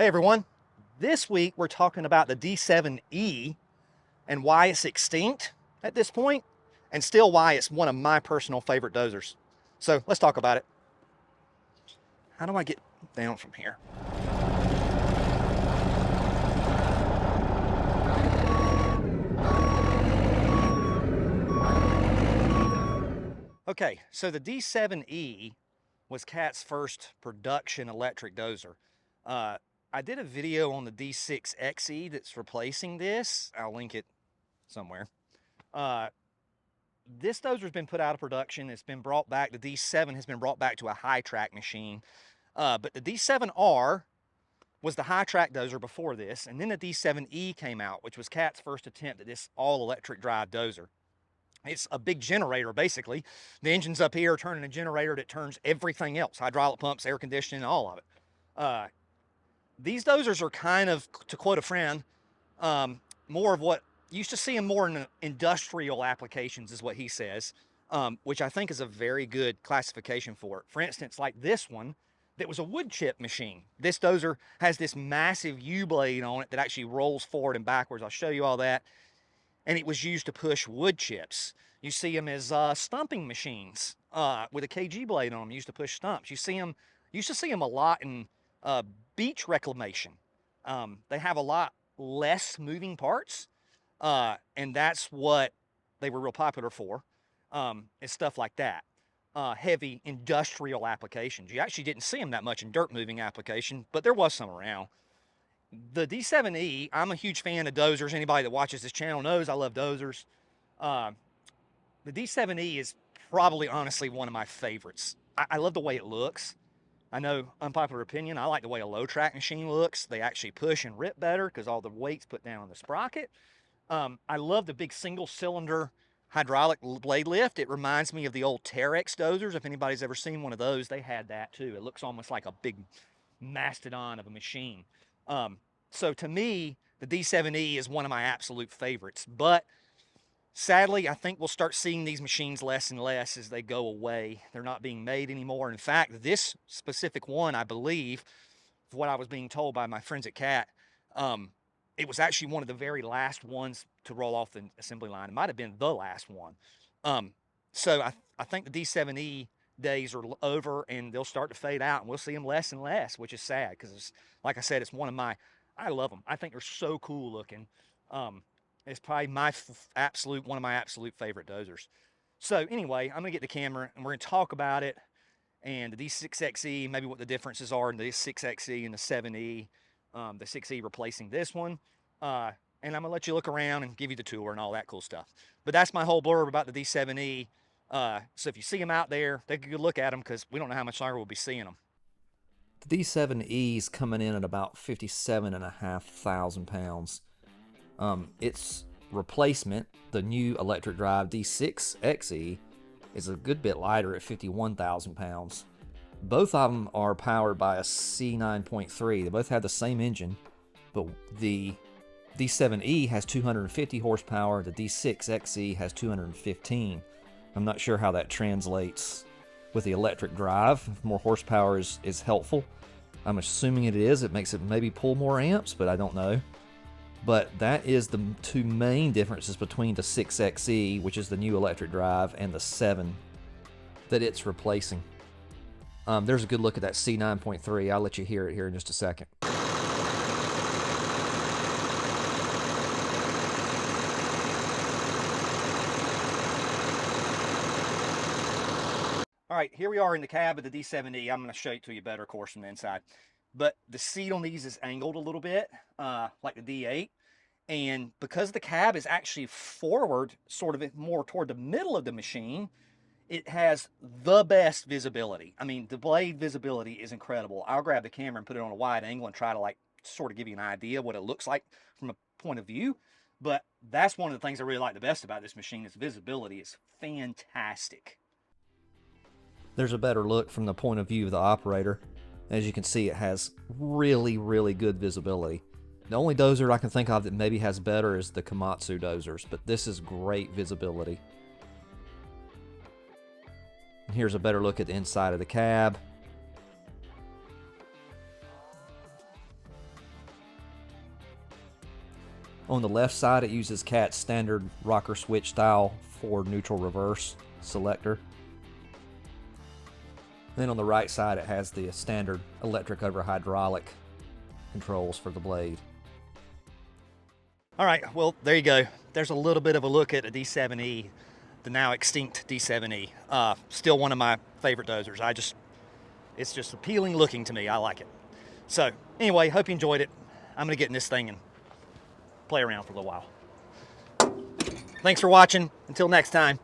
Hey everyone, this week we're talking about the D7E and why it's extinct at this point, and still why it's one of my personal favorite dozers. So let's talk about it. How do I get down from here? Okay, so the D7E was CAT's first production electric dozer. I did a video on the D6XE that's replacing this. I'll link it somewhere. This dozer's been put out of production. It's been brought back. The D7 has been brought back to a high track machine. But the D7R was the high track dozer before this. And then the D7E came out, which was CAT's first attempt at this all electric drive dozer. It's a big generator, basically. The engine's up here turning a generator that turns everything else, hydraulic pumps, air conditioning, all of it. These dozers are kind of, to quote a friend, more of what used to see them more in industrial applications is what he says, which I think is a very good classification for it. For instance, like this one, that was a wood chip machine. This dozer has this massive U-blade on it that actually rolls forward and backwards. I'll show you all that. And it was used to push wood chips. You see them as stumping machines with a KG blade on them, used to push stumps. You used to see them a lot in beach reclamation. They have a lot less moving parts, and that's what they were real popular for, is stuff like that. Heavy industrial applications. You actually didn't see them that much in dirt moving application, but there was some around. The D7E, I'm a huge fan of dozers. Anybody that watches this channel knows I love dozers. The D7E is probably, honestly, one of my favorites. I love the way it looks. I know, unpopular opinion, I like the way a low track machine looks. They actually push and rip better because all the weight's put down on the sprocket. I love the big single cylinder hydraulic blade lift. It reminds me of the old Terex dozers. If anybody's ever seen one of those, they had that too. It looks almost like a big mastodon of a machine. So to me, the D7E is one of my absolute favorites, but sadly, I think we'll start seeing these machines less and less as they go away. They're not being made anymore. In fact, this specific one, I believe, for what I was being told by my friends at CAT, it was actually one of the very last ones to roll off the assembly line. It might have been the last one. So I think the D7E days are over and they'll start to fade out and we'll see them less and less, which is sad because, like I said, it's one of my, I love them. I think they're so cool looking. It's probably my one of my absolute favorite dozers. So anyway, I'm gonna get the camera and we're gonna talk about it and the D6XE, maybe what the differences are in the D6XE and the 7E, the 6E replacing this one. And I'm gonna let you look around and give you the tour and all that cool stuff. But that's my whole blurb about the D7E. So if you see them out there, take a good look at them because we don't know how much longer we'll be seeing them. The D7E is coming in at about 57,500 pounds. Its replacement, the new electric drive D6XE, is a good bit lighter at 51,000 pounds. Both of them are powered by a C9.3. They both have the same engine, but the D7E has 250 horsepower, the D6XE has 215. I'm not sure how that translates with the electric drive. If more horsepower is helpful, I'm assuming it is. It makes it maybe pull more amps, but I don't know. But that is the two main differences between the 6XE, which is the new electric drive, and the 7 that it's replacing. There's a good look at that C9.3. I'll let you hear it here in just a second. All right, here we are in the cab of the D7E. I'm going to show it to you better, of course, from the inside. But the seat on these is angled a little bit, like the D8. And because the cab is actually forward, sort of more toward the middle of the machine, it has the best visibility. I mean, the blade visibility is incredible. I'll grab the camera and put it on a wide angle and try to like sort of give you an idea what it looks like from a point of view. But that's one of the things I really like the best about this machine is visibility is fantastic. There's a better look from the point of view of the operator. As you can see, it has really, really good visibility. The only dozer I can think of that maybe has better is the Komatsu dozers, but this is great visibility. And here's a better look at the inside of the cab. On the left side, it uses CAT's standard rocker switch style for neutral reverse selector. Then on the right side, it has the standard electric over hydraulic controls for the blade. All right, well, there you go. There's a little bit of a look at the D7E, the now extinct D7E. Still one of my favorite dozers. It's just appealing looking to me. I like it. So anyway, hope you enjoyed it. I'm gonna get in this thing and play around for a little while. Thanks for watching. Until next time.